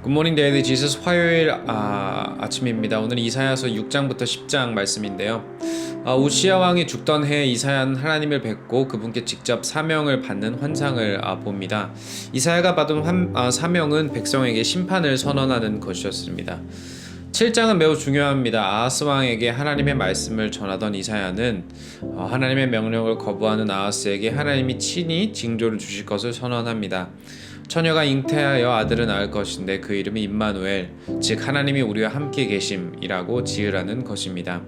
굿모닝 데일리 지저스 화요일 아침입니다. 오늘 이사야서 6장부터 10장 말씀인데요. 우시야 왕이 죽던 해에 이사야는 하나님을 뵙고 그분께 직접 사명을 받는 환상을 봅니다. 이사야가 받은 사명은 백성에게 심판을 선언하는 것이었습니다. 7장은 매우 중요합니다. 아하스 왕에게 하나님의 말씀을 전하던 이사야는 하나님의 명령을 거부하는 아하스에게 하나님이 친히 징조를 주실 것을 선언합니다. 처녀가 잉태하여 아들을 낳을 것인데 그 이름이 임마누엘, 즉 하나님이 우리와 함께 계심이라고 지으라는 것입니다.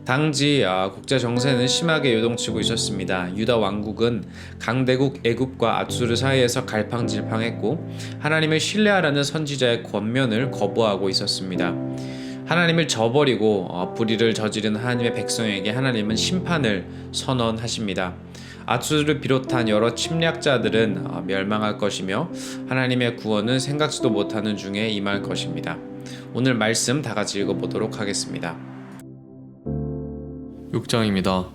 당시 국제 정세는 심하게 요동치고 있었습니다. 유다 왕국은 강대국 애굽과 아수르 사이에서 갈팡질팡했고 하나님을 신뢰하라는 선지자의 권면을 거부하고 있었습니다. 하나님을 저버리고 불의를 저지른 하나님의 백성에게 하나님은 심판을 선언하십니다. 아수르를 비롯한 여러 침략자들은 멸망할 것이며 하나님의 구원은 생각지도 못하는 중에 임할 것입니다. 오늘 말씀 다 같이 읽어보도록 하겠습니다. 6장입니다.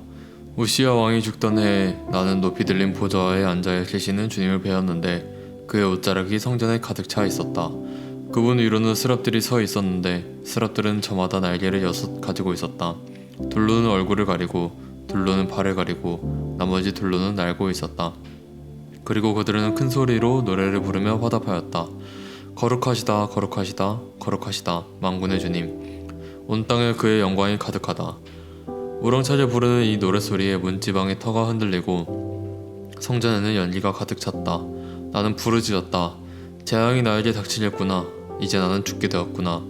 우시야 왕이 죽던 해에 나는 높이 들린 보좌에 앉아 계시는 주님을 배웠는데 그의 옷자락이 성전에 가득 차 있었다. 그분 위로는 스랍들이 서 있었는데 스랍들은 저마다 날개를 6 가지고 있었다. 둘로는 얼굴을 가리고 둘로는 발을 가리고 나머지 둘로는 날고 있었다. 그리고 그들은 큰 소리로 노래를 부르며 화답하였다. 거룩하시다 거룩하시다 거룩하시다 만군의 주님, 온 땅에 그의 영광이 가득하다. 우렁차게 부르는 이 노랫소리에 문지방의 터가 흔들리고 성전에는 연기가 가득 찼다. 나는 부르짖었다. 재앙이 나에게 닥치겠구나. 이제 나는 죽게 되었구나.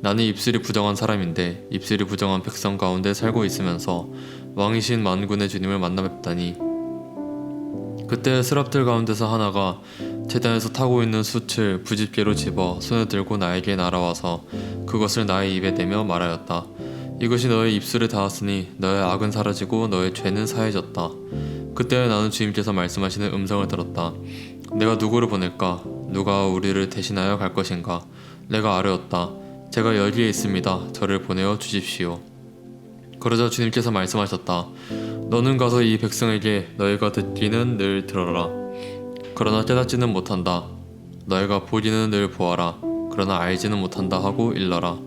나는 입술이 부정한 사람인데 입술이 부정한 백성 가운데 살고 있으면서 왕이신 만군의 주님을 만나 뵙다니. 그때 스랍들 가운데서 하나가 제단에서 타고 있는 숯을 부집개로 집어 손에 들고 나에게 날아와서 그것을 나의 입에 대며 말하였다. 이것이 너의 입술에 닿았으니 너의 악은 사라지고 너의 죄는 사해졌다. 그때 나는 주님께서 말씀하시는 음성을 들었다. 내가 누구를 보낼까? 누가 우리를 대신하여 갈 것인가? 내가 아뢰었다. 제가 여기에 있습니다. 저를 보내어 주십시오. 그러자 주님께서 말씀하셨다. 너는 가서 이 백성에게 너희가 듣기는 늘 들어라. 그러나 깨닫지는 못한다. 너희가 보기는 늘 보아라. 그러나 알지는 못한다 하고 일러라.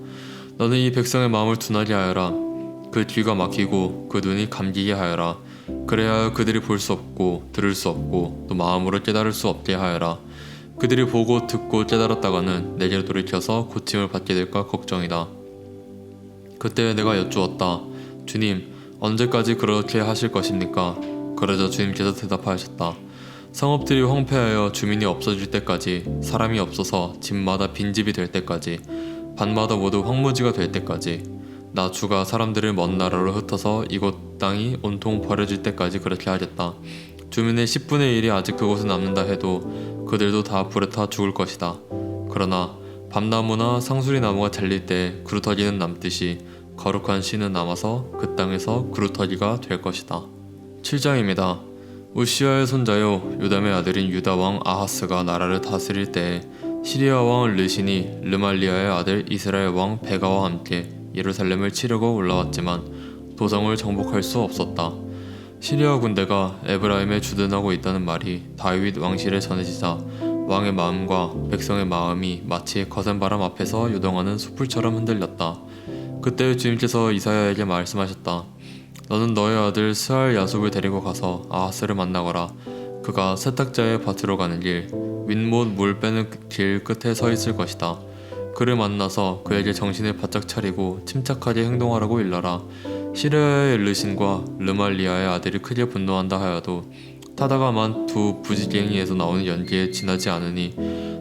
너는 이 백성의 마음을 둔하게 하여라. 그 귀가 막히고 그 눈이 감기게 하여라. 그래야 그들이 볼 수 없고 들을 수 없고 또 마음으로 깨달을 수 없게 하여라. 그들이 보고 듣고 깨달았다가는 내게로 돌이켜서 고침을 받게 될까 걱정이다. 그때 내가 여쭈었다. 주님, 언제까지 그렇게 하실 것입니까? 그러자 주님께서 대답하셨다. 성읍들이 황폐하여 주민이 없어질 때까지, 사람이 없어서 집마다 빈집이 될 때까지, 밭마다 모두 황무지가 될 때까지, 나 주가 사람들을 먼 나라로 흩어서 이곳 땅이 온통 버려질 때까지 그렇게 하겠다. 주민의 10분의 1이 아직 그곳에 남는다 해도 그들도 다 불에 타 죽을 것이다. 그러나 밤나무나 상수리나무가 잘릴 때 그루터기는 남듯이 거룩한 씨는 남아서 그 땅에서 그루터기가 될 것이다. 7장입니다. 우시야의 손자요 요담의 아들인 유다왕 아하스가 나라를 다스릴 때에 시리아 왕 르신이 르말리아의 아들 이스라엘 왕 베가와 함께 예루살렘을 치려고 올라왔지만 도성을 정복할 수 없었다. 시리아 군대가 에브라임에 주둔하고 있다는 말이 다윗 왕실에 전해지자 왕의 마음과 백성의 마음이 마치 거센 바람 앞에서 요동하는 숯불처럼 흔들렸다. 그때 주님께서 이사야에게 말씀하셨다. 너는 너의 아들 스알 야숲을 데리고 가서 아하스를 만나거라. 그가 세탁자의 밭으로 가는 길, 윗못 물 빼는 길 끝에 서 있을 것이다. 그를 만나서 그에게 정신을 바짝 차리고 침착하게 행동하라고 일러라. 시리아의 르신과 르말리아의 아들이 크게 분노한다 하여도 타다가만 두 부지깽이에서 나오는 연기에 지나지 않으니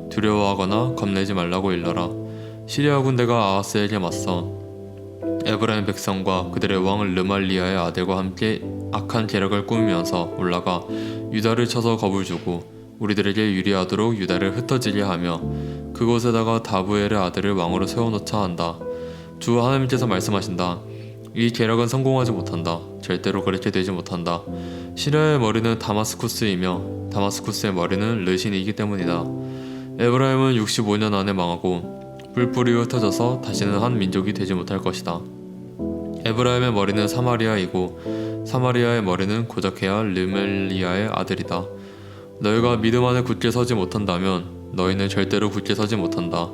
두려워하거나 겁내지 말라고 일러라. 시리아 군대가 아하스에게 맞서 에브라임 백성과 그들의 왕 르말리아의 아들과 함께 악한 계략을 꾸미면서 올라가 유다를 쳐서 겁을 주고 우리들에게 유리하도록 유다를 흩어지게 하며 그곳에다가 다부엘의 아들을 왕으로 세워놓자 한다. 주 하나님께서 말씀하신다. 이 계략은 성공하지 못한다. 절대로 그렇게 되지 못한다. 시리아의 머리는 다마스쿠스이며 다마스쿠스의 머리는 르신이기 때문이다. 에브라임은 65년 안에 망하고 뿔뿔이 흩어져서 다시는 한 민족이 되지 못할 것이다. 에브라임의 머리는 사마리아이고 사마리아의 머리는 고작 헤아 르멜리아의 아들이다. 너희가 믿음 안에 굳게 서지 못한다면 너희는 절대로 굳게 서지 못한다.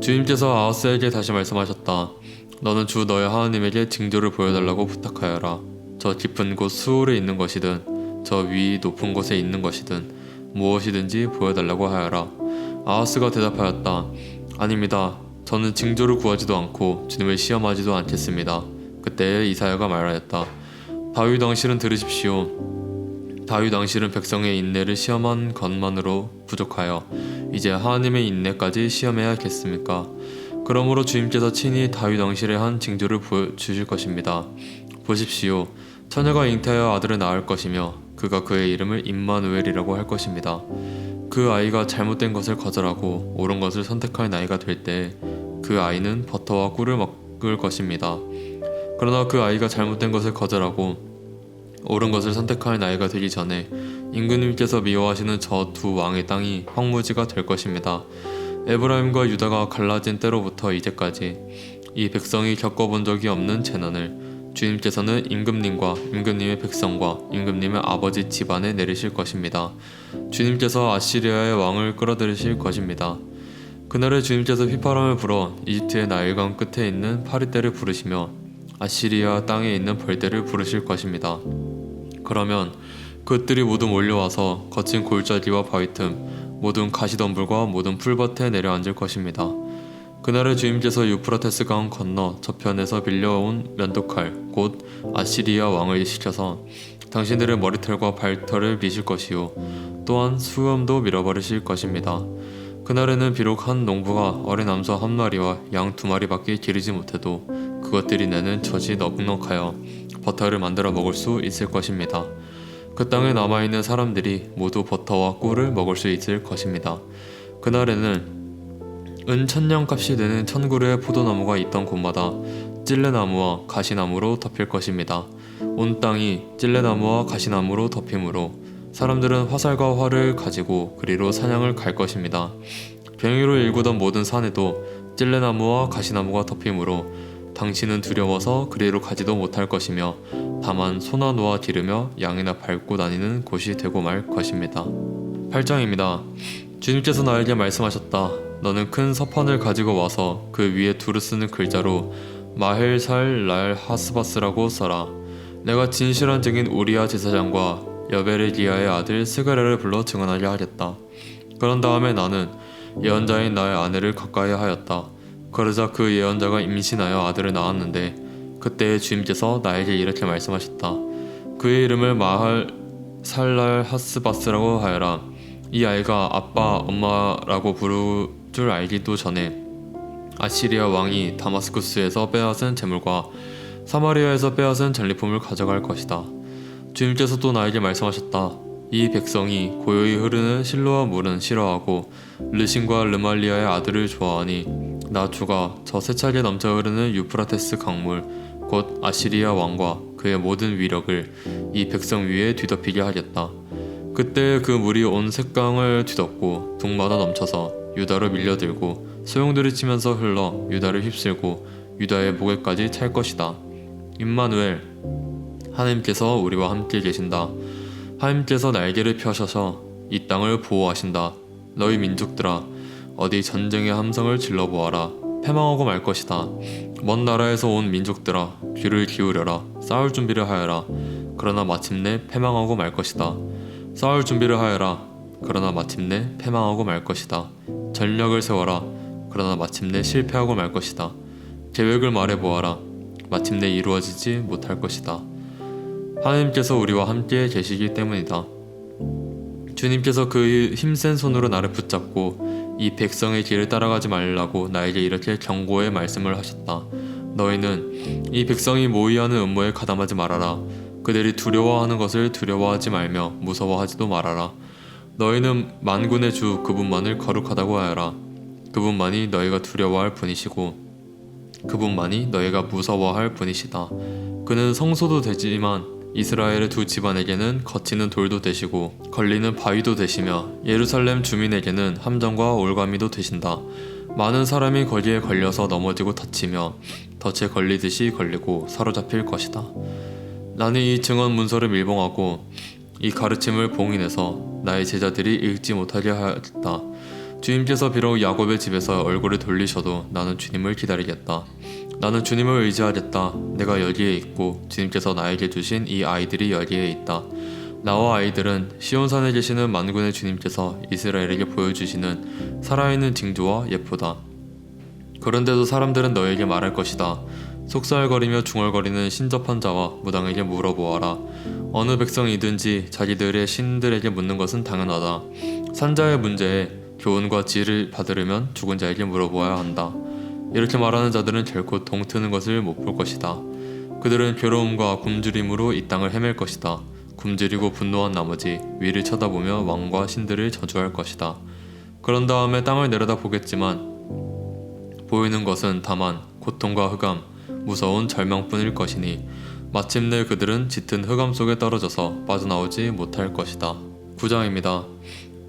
주님께서 아하스에게 다시 말씀하셨다. 너는 주 너의 하나님에게 징조를 보여달라고 부탁하여라. 저 깊은 곳 수월에 있는 것이든 저 위 높은 곳에 있는 것이든 무엇이든지 보여달라고 하여라. 아하스가 대답하였다. 아닙니다. 저는 징조를 구하지도 않고 주님을 시험하지도 않겠습니다. 그때 이사야가 말하였다. 다윗 왕실은 들으십시오. 다윗 왕실은 백성의 인내를 시험한 것만으로 부족하여 이제 하나님의 인내까지 시험해야겠습니까? 그러므로 주님께서 친히 다윗 왕실에 한 징조를 보여주실 것입니다. 보십시오. 처녀가 잉태하여 아들을 낳을 것이며 그가 그의 이름을 임마누엘이라고 할 것입니다. 그 아이가 잘못된 것을 거절하고 옳은 것을 선택할 나이가 될 때 그 아이는 버터와 꿀을 먹을 것입니다. 그러나 그 아이가 잘못된 것을 거절하고 옳은 것을 선택할 나이가 되기 전에 임금님께서 미워하시는 저 두 왕의 땅이 황무지가 될 것입니다. 에브라임과 유다가 갈라진 때로부터 이제까지 이 백성이 겪어본 적이 없는 재난을 주님께서는 임금님과 임금님의 백성과 임금님의 아버지 집안에 내리실 것입니다. 주님께서 아시리아의 왕을 끌어들이실 것입니다. 그날에 주님께서 휘파람을 불어 이집트의 나일강 끝에 있는 파리떼를 부르시며 아시리아 땅에 있는 벌떼를 부르실 것입니다. 그러면 그것들이 모두 몰려와서 거친 골짜기와 바위 틈 모든 가시덤불과 모든 풀밭에 내려앉을 것입니다. 그날에 주님께서 유프라테스 강 건너 저편에서 빌려온 면도칼 곧 아시리아 왕을 시켜서 당신들의 머리털과 발털을 미실 것이요 또한 수염도 밀어버리실 것입니다. 그날에는 비록 한 농부가 어린 암소 한 마리와 양 두 마리밖에 기르지 못해도 그것들이 내는 젖이 넉넉하여 버터를 만들어 먹을 수 있을 것입니다. 그 땅에 남아있는 사람들이 모두 버터와 꿀을 먹을 수 있을 것입니다. 그날에는 은 1000냥값이 되는 1000그루의 포도나무가 있던 곳마다 찔레나무와 가시나무로 덮일 것입니다. 온 땅이 찔레나무와 가시나무로 덮이므로 사람들은 화살과 활을 가지고 그리로 사냥을 갈 것입니다. 병으로 일구던 모든 산에도 찔레나무와 가시나무가 덮이므로 당신은 두려워서 그리로 가지도 못할 것이며 다만 소나 노아 기르며 양이나 밟고 다니는 곳이 되고 말 것입니다. 8장입니다. 주님께서 나에게 말씀하셨다. 너는 큰 서판을 가지고 와서 그 위에 두루 쓰는 글자로 마헬살 날 하스바스라고 써라. 내가 진실한 증인 우리야 제사장과 여베레기야의 아들 스가랴를 불러 증언하게 하겠다. 그런 다음에 나는 예언자인 나의 아내를 가까이 하였다. 그러자 그 예언자가 임신하여 아들을 낳았는데 그때 주님께서 나에게 이렇게 말씀하셨다. 그의 이름을 마할 살랄 하스바스라고 하여라. 이 아이가 아빠 엄마라고 부를 줄 알기도 전에 아시리아 왕이 다마스쿠스에서 빼앗은 재물과 사마리아에서 빼앗은 전리품을 가져갈 것이다. 주님께서 또 나에게 말씀하셨다. 이 백성이 고요히 흐르는 실로와 물은 싫어하고 르신과 르말리아의 아들을 좋아하니 나 주가 저 세차게 넘쳐 흐르는 유프라테스 강물 곧 아시리아 왕과 그의 모든 위력을 이 백성 위에 뒤덮이게 하겠다. 그때 그 물이 온 색강을 뒤덮고 동마다 넘쳐서 유다로 밀려들고 소용돌이 치면서 흘러 유다를 휩쓸고 유다의 목에까지 찰 것이다. 임마누엘 하나님께서 우리와 함께 계신다. 하나님께서 날개를 펴셔서 이 땅을 보호하신다. 너희 민족들아 어디 전쟁의 함성을 질러보아라. 패망하고 말 것이다. 먼 나라에서 온 민족들아 귀를 기울여라. 싸울 준비를 하여라. 그러나 마침내 패망하고 말 것이다. 싸울 준비를 하여라. 그러나 마침내 패망하고 말 것이다. 전략을 세워라. 그러나 마침내 실패하고 말 것이다. 계획을 말해보아라. 마침내 이루어지지 못할 것이다. 하나님께서 우리와 함께 계시기 때문이다. 주님께서 그 힘센 손으로 나를 붙잡고 이 백성의 길을 따라가지 말라고 나에게 이렇게 경고의 말씀을 하셨다. 너희는 이 백성이 모의하는 음모에 가담하지 말아라. 그들이 두려워하는 것을 두려워하지 말며 무서워하지도 말아라. 너희는 만군의 주 그분만을 거룩하다고 하여라. 그분만이 너희가 두려워할 분이시고 그분만이 너희가 무서워할 분이시다. 그는 성소도 되지만 이스라엘의 두 집안에게는 거치는 돌도 되시고 걸리는 바위도 되시며 예루살렘 주민에게는 함정과 올가미도 되신다. 많은 사람이 거기에 걸려서 넘어지고 다치며 덫에 걸리듯이 걸리고 사로잡힐 것이다. 나는 이 증언 문서를 밀봉하고 이 가르침을 봉인해서 나의 제자들이 읽지 못하게 하였다. 주님께서 비록 야곱의 집에서 얼굴을 돌리셔도 나는 주님을 기다리겠다. 나는 주님을 의지하겠다. 내가 여기에 있고 주님께서 나에게 주신 이 아이들이 여기에 있다. 나와 아이들은 시온산에 계시는 만군의 주님께서 이스라엘에게 보여주시는 살아있는 징조와 예표다. 그런데도 사람들은 너에게 말할 것이다. 속살거리며 중얼거리는 신접한 자와 무당에게 물어보아라. 어느 백성이든지 자기들의 신들에게 묻는 것은 당연하다. 산자의 문제에 교훈과 지혜를 받으려면 죽은 자에게 물어보아야 한다. 이렇게 말하는 자들은 결코 동트는 것을 못 볼 것이다. 그들은 괴로움과 굶주림으로 이 땅을 헤맬 것이다. 굶주리고 분노한 나머지 위를 쳐다보며 왕과 신들을 저주할 것이다. 그런 다음에 땅을 내려다 보겠지만 보이는 것은 다만 고통과 흑암, 무서운 절망뿐일 것이니 마침내 그들은 짙은 흑암 속에 떨어져서 빠져나오지 못할 것이다. 9장입니다.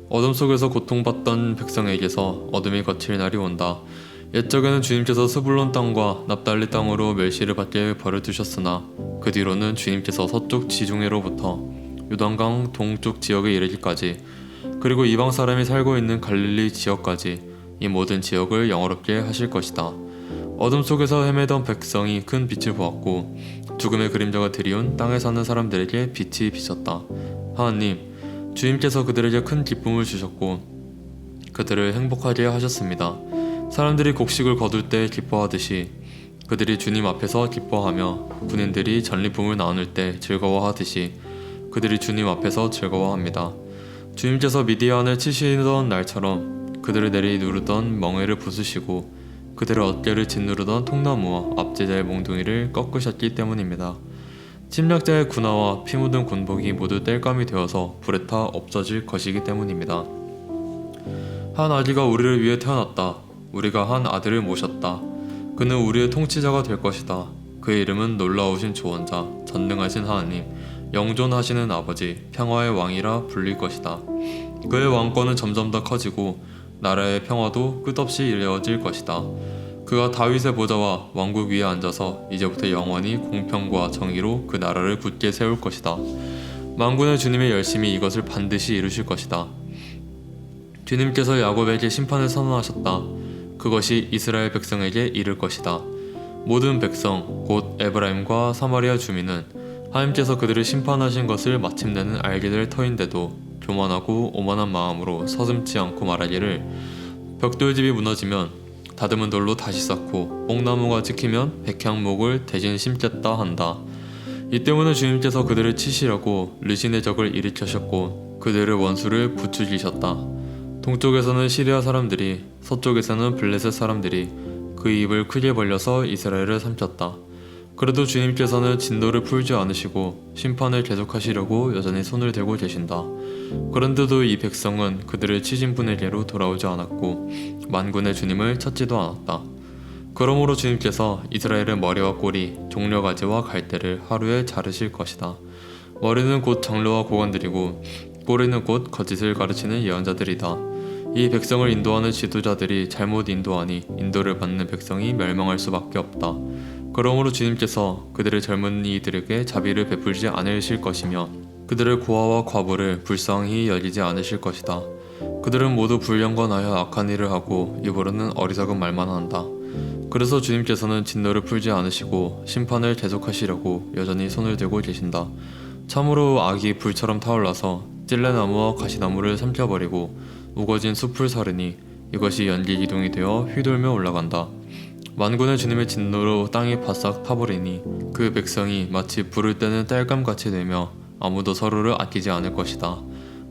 어둠 속에서 고통받던 백성에게서 어둠이 거칠 날이 온다. 옛적에는 주님께서 스불론 땅과 납달리 땅으로 멸시를 받게 벌여두셨으나 그 뒤로는 주님께서 서쪽 지중해로부터 요단강 동쪽 지역에 이르기까지 그리고 이방 사람이 살고 있는 갈릴리 지역까지 이 모든 지역을 영화롭게 하실 것이다. 어둠 속에서 헤매던 백성이 큰 빛을 보았고 죽음의 그림자가 드리운 땅에 사는 사람들에게 빛이 비쳤다. 하나님, 주님께서 그들에게 큰 기쁨을 주셨고 그들을 행복하게 하셨습니다. 사람들이 곡식을 거둘 때 기뻐하듯이 그들이 주님 앞에서 기뻐하며 군인들이 전리품을 나눌 때 즐거워하듯이 그들이 주님 앞에서 즐거워합니다. 주님께서 미디안을 치시던 날처럼 그들을 내리누르던 멍에를 부수시고 그들의 어깨를 짓누르던 통나무와 압제자의 몽둥이를 꺾으셨기 때문입니다. 침략자의 군화와 피 묻은 군복이 모두 땔감이 되어서 불에 타 없어질 것이기 때문입니다. 한 아기가 우리를 위해 태어났다. 우리가 한 아들을 모셨다. 그는 우리의 통치자가 될 것이다. 그의 이름은 놀라우신 조언자, 전능하신 하나님, 영존하시는 아버지, 평화의 왕이라 불릴 것이다. 그의 왕권은 점점 더 커지고 나라의 평화도 끝없이 이어질 것이다. 그가 다윗의 보좌와 왕국 위에 앉아서 이제부터 영원히 공평과 정의로 그 나라를 굳게 세울 것이다. 만군의 주님의 열심히 이것을 반드시 이루실 것이다. 주님께서 야곱에게 심판을 선언하셨다. 그것이 이스라엘 백성에게 이를 것이다. 모든 백성, 곧 에브라임과 사마리아 주민은 하나님께서 그들을 심판하신 것을 마침내는 알게 될 터인데도 교만하고 오만한 마음으로 서슴지 않고 말하기를 벽돌집이 무너지면 다듬은 돌로 다시 쌓고 뽕나무가 찍히면 백향목을 대신 심겠다 한다. 이 때문에 주님께서 그들을 치시려고 르신의 적을 일으키셨고 그들의 원수를 부추기셨다. 동쪽에서는 시리아 사람들이, 서쪽에서는 블레셋 사람들이 그 입을 크게 벌려서 이스라엘을 삼켰다. 그래도 주님께서는 진노를 풀지 않으시고 심판을 계속하시려고 여전히 손을 대고 계신다. 그런데도 이 백성은 그들을 치신 분에게로 돌아오지 않았고 만군의 주님을 찾지도 않았다. 그러므로 주님께서 이스라엘의 머리와 꼬리, 종려가지와 갈대를 하루에 자르실 것이다. 머리는 곧 장로와 고관들이고 꼬리는 곧 거짓을 가르치는 예언자들이다. 이 백성을 인도하는 지도자들이 잘못 인도하니 인도를 받는 백성이 멸망할 수밖에 없다. 그러므로 주님께서 그들의 젊은이들에게 자비를 베풀지 않으실 것이며 그들의 고아와 과부를 불쌍히 여기지 않으실 것이다. 그들은 모두 불량관하여 악한 일을 하고 입으로는 어리석은 말만 한다. 그래서 주님께서는 진노를 풀지 않으시고 심판을 계속하시려고 여전히 손을 대고 계신다. 참으로 악이 불처럼 타올라서 찔레나무와 가시나무를 삼켜버리고 우거진 숲을 사르니 이것이 연기기둥이 되어 휘돌며 올라간다. 만군의 주님의 진노로 땅이 바싹 타버리니 그 백성이 마치 불을 때는 땔감같이 되며 아무도 서로를 아끼지 않을 것이다.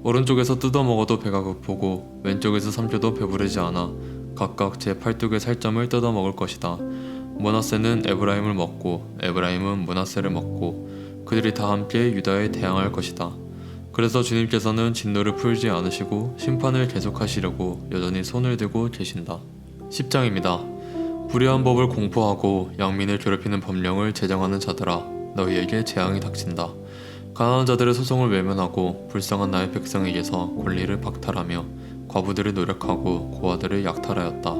오른쪽에서 뜯어먹어도 배가 고프고 왼쪽에서 삼켜도 배부르지 않아 각각 제 팔뚝의 살점을 뜯어먹을 것이다. 므낫세는 에브라임을 먹고 에브라임은 므낫세를 먹고 그들이 다 함께 유다에 대항할 것이다. 그래서 주님께서는 진노를 풀지 않으시고 심판을 계속하시려고 여전히 손을 대고 계신다. 10장입니다. 불의한 법을 공포하고 양민을 괴롭히는 법령을 제정하는 자들아, 너희에게 재앙이 닥친다. 가난한 자들의 소송을 외면하고 불쌍한 나의 백성에게서 권리를 박탈하며 과부들을 노력하고 고아들을 약탈하였다.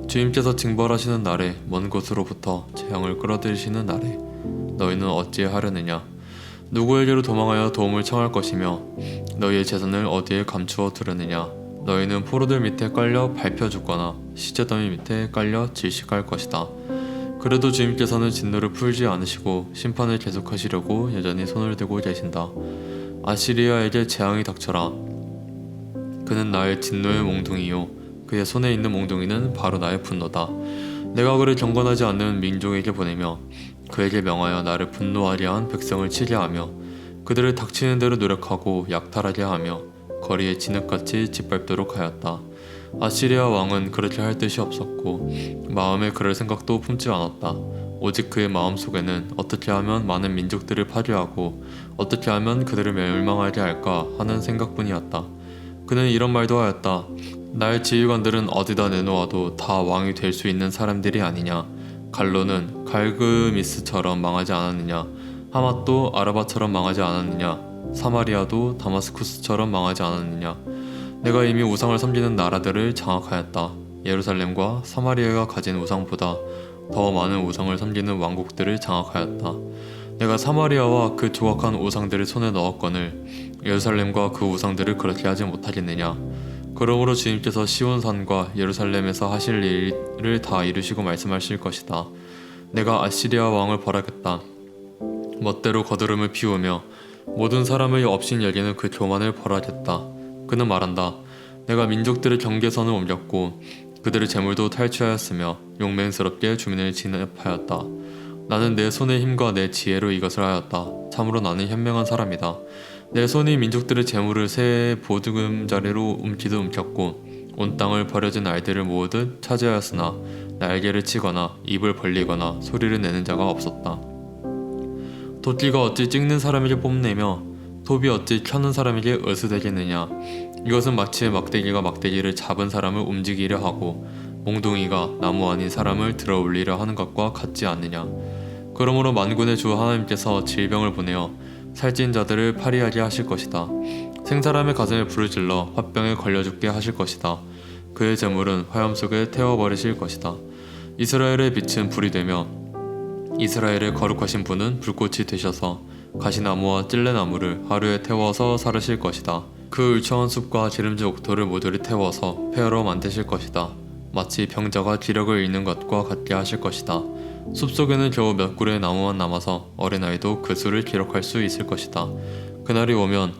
주님께서 징벌하시는 날에 먼 곳으로부터 재앙을 끌어들이시는 날에 너희는 어찌하려느냐? 누구에게로 도망하여 도움을 청할 것이며 너희의 재산을 어디에 감추어 두려느냐? 너희는 포로들 밑에 깔려 밟혀 죽거나 시체더미 밑에 깔려 질식할 것이다. 그래도 주님께서는 진노를 풀지 않으시고 심판을 계속하시려고 여전히 손을 들고 계신다. 아시리아에게 재앙이 닥쳐라. 그는 나의 진노의 몽둥이요 그의 손에 있는 몽둥이는 바로 나의 분노다. 내가 그를 경건하지 않는 민족에게 보내며 그에게 명하여 나를 분노하게 한 백성을 치게 하며 그들을 닥치는 대로 노력하고 약탈하게 하며 거리에 진흙같이 짓밟도록 하였다. 아시리아 왕은 그렇게 할 뜻이 없었고 마음에 그럴 생각도 품지 않았다. 오직 그의 마음속에는 어떻게 하면 많은 민족들을 파괴하고 어떻게 하면 그들을 멸망하게 할까 하는 생각뿐이었다. 그는 이런 말도 하였다. 나의 지휘관들은 어디다 내놓아도 다 왕이 될 수 있는 사람들이 아니냐. 갈로는 갈그미스처럼 망하지 않았느냐. 하맛도 아라바처럼 망하지 않았느냐. 사마리아도 다마스쿠스처럼 망하지 않았느냐. 내가 이미 우상을 섬기는 나라들을 장악하였다. 예루살렘과 사마리아가 가진 우상보다 더 많은 우상을 섬기는 왕국들을 장악하였다. 내가 사마리아와 그 조각한 우상들을 손에 넣었거늘 예루살렘과 그 우상들을 그렇게 하지 못하겠느냐. 그러므로 주님께서 시온산과 예루살렘에서 하실 일을 다 이루시고 말씀하실 것이다. 내가 아시리아 왕을 벌하겠다. 멋대로 거드름을 피우며 모든 사람의 업신 여기는 그 교만을 벌하겠다. 그는 말한다. 내가 민족들의 경계선을 옮겼고 그들의 재물도 탈취하였으며 용맹스럽게 주민을 진압하였다. 나는 내 손의 힘과 내 지혜로 이것을 하였다. 참으로 나는 현명한 사람이다. 내 손이 민족들의 재물을 새 보금자리로 움키듯 움켰고 온 땅을 버려진 알들을 모으듯 차지하였으나 날개를 치거나 입을 벌리거나 소리를 내는 자가 없었다. 도끼가 어찌 찍는 사람에게 뽐내며 톱이 어찌 켜는 사람에게 으스대겠느냐. 이것은 마치 막대기가 막대기를 잡은 사람을 움직이려 하고 몽둥이가 나무 아닌 사람을 들어올리려 하는 것과 같지 않느냐. 그러므로 만군의 주 하나님께서 질병을 보내어 살찐 자들을 파리하게 하실 것이다. 생사람의 가슴에 불을 질러 화병에 걸려 죽게 하실 것이다. 그의 재물은 화염 속에 태워버리실 것이다. 이스라엘의 빛은 불이 되며 이스라엘의 거룩하신 분은 불꽃이 되셔서 가시나무와 찔레나무를 하루에 태워서 사르실 것이다. 그 울창한 숲과 기름진 옥토를 모조리 태워서 폐허로 만드실 것이다. 마치 병자가 기력을 잃는 것과 같게 하실 것이다. 숲속에는 겨우 몇 그루의 나무만 남아서 어린아이도 그 수를 기록할 수 있을 것이다. 그날이 오면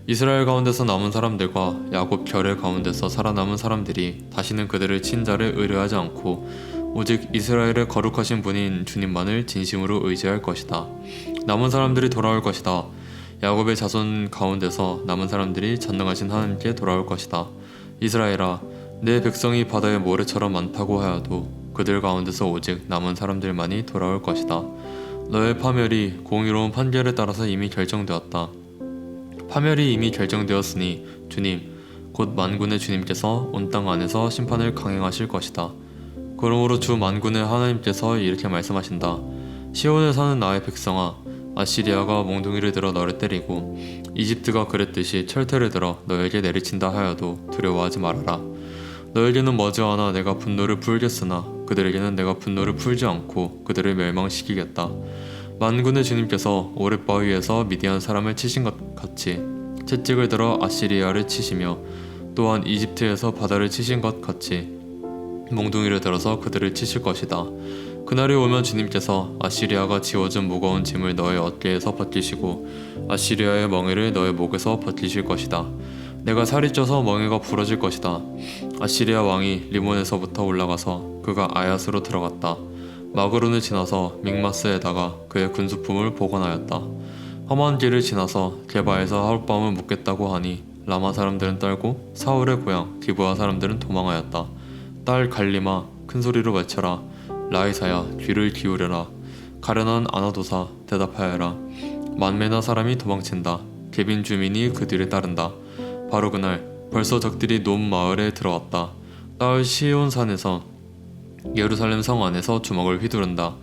이스라엘 가운데서 남은 사람들과 야곱 결의 가운데서 살아남은 사람들이 다시는 그들을 친자를 의뢰하지 않고 오직 이스라엘의 거룩하신 분인 주님만을 진심으로 의지할 것이다. 남은 사람들이 돌아올 것이다. 야곱의 자손 가운데서 남은 사람들이 전능하신 하나님께 돌아올 것이다. 이스라엘아, 내 백성이 바다의 모래처럼 많다고 하여도 그들 가운데서 오직 남은 사람들만이 돌아올 것이다. 너의 파멸이 공의로운 판결에 따라서 이미 결정되었다. 파멸이 이미 결정되었으니 주님, 곧 만군의 주님께서 온 땅 안에서 심판을 강행하실 것이다. 그러므로 주 만군의 하나님께서 이렇게 말씀하신다. 시온에 사는 나의 백성아, 아시리아가 몽둥이를 들어 너를 때리고 이집트가 그랬듯이 철퇴를 들어 너에게 내리친다 하여도 두려워하지 말아라. 너에게는 머지않아 내가 분노를 풀겠으나 그들에게는 내가 분노를 풀지 않고 그들을 멸망시키겠다. 만군의 주님께서 오랫바위에서 미디안 사람을 치신 것 같이 채찍을 들어 아시리아를 치시며 또한 이집트에서 바다를 치신 것 같이 몽둥이를 들어서 그들을 치실 것이다. 그날이 오면 주님께서 아시리아가 지워준 무거운 짐을 너의 어깨에서 벗기시고 아시리아의 멍에를 너의 목에서 벗기실 것이다. 내가 살이 쪄서 멍에가 부러질 것이다. 아시리아 왕이 리몬에서부터 올라가서 그가 아얏으로 들어갔다. 마그론을 지나서 믹마스에다가 그의 군수품을 보관하였다. 험한 길을 지나서 게바에서 하룻밤을 묵겠다고 하니 라마 사람들은 떨고 사울의 고향 기브아 사람들은 도망하였다. 딸 갈리마 큰 소리로 외쳐라. 라이사야 귀를 기울여라. 가련한 아나도사 대답하여라. 만메나 사람이 도망친다. 개빈 주민이 그 뒤를 따른다. 바로 그날 벌써 적들이 놈 마을에 들어왔다. 딸 시온산에서 예루살렘 성 안에서 주먹을 휘두른다.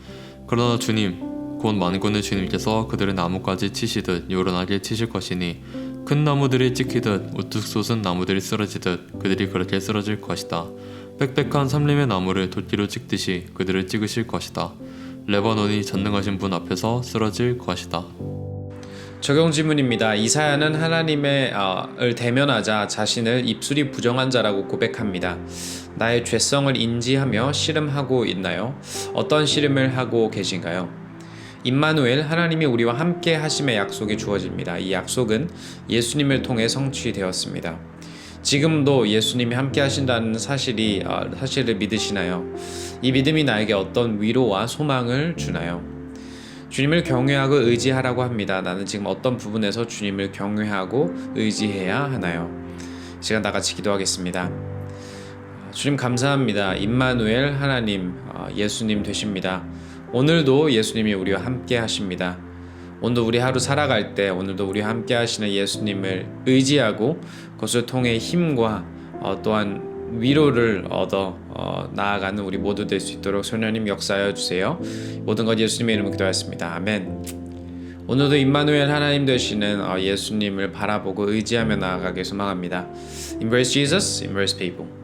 그러나 주님 곧 만군의 주님께서 그들의 나뭇가지 치시듯 요란하게 치실 것이니 큰 나무들이 찍히듯 우뚝 솟은 나무들이 쓰러지듯 그들이 그렇게 쓰러질 것이다. 빽빽한 삼림의 나무를 도끼로 찍듯이 그들을 찍으실 것이다. 레바논이 전능하신 분 앞에서 쓰러질 것이다. 적용 질문입니다. 이사야는 하나님을 대면하자 자신을 입술이 부정한 자라고 고백합니다. 나의 죄성을 인지하며 씨름하고 있나요? 어떤 씨름을 하고 계신가요? 임마누엘, 하나님이 우리와 함께 하심의 약속이 주어집니다. 이 약속은 예수님을 통해 성취되었습니다. 지금도 예수님이 함께 하신다는 사실을 믿으시나요? 이 믿음이 나에게 어떤 위로와 소망을 주나요? 주님을 경외하고 의지하라고 합니다. 나는 지금 어떤 부분에서 주님을 경외하고 의지해야 하나요? 시간 다 같이 기도하겠습니다. 주님 감사합니다. 임마누엘 하나님, 예수님 되십니다. 오늘도 예수님이 우리와 함께 하십니다. 오늘도 우리 하루 살아갈 때 오늘도 우리와 함께 하시는 예수님을 의지하고 그것을 통해 힘과 또한 위로를 얻어 나아가는 우리 모두 될 수 있도록 성령님 역사하여 주세요. 모든 것 예수님의 이름으로 기도하였습니다. 아멘. 오늘도 임마누엘 하나님 되시는 예수님을 바라보고 의지하며 나아가길 소망합니다. Embrace Jesus, embrace people.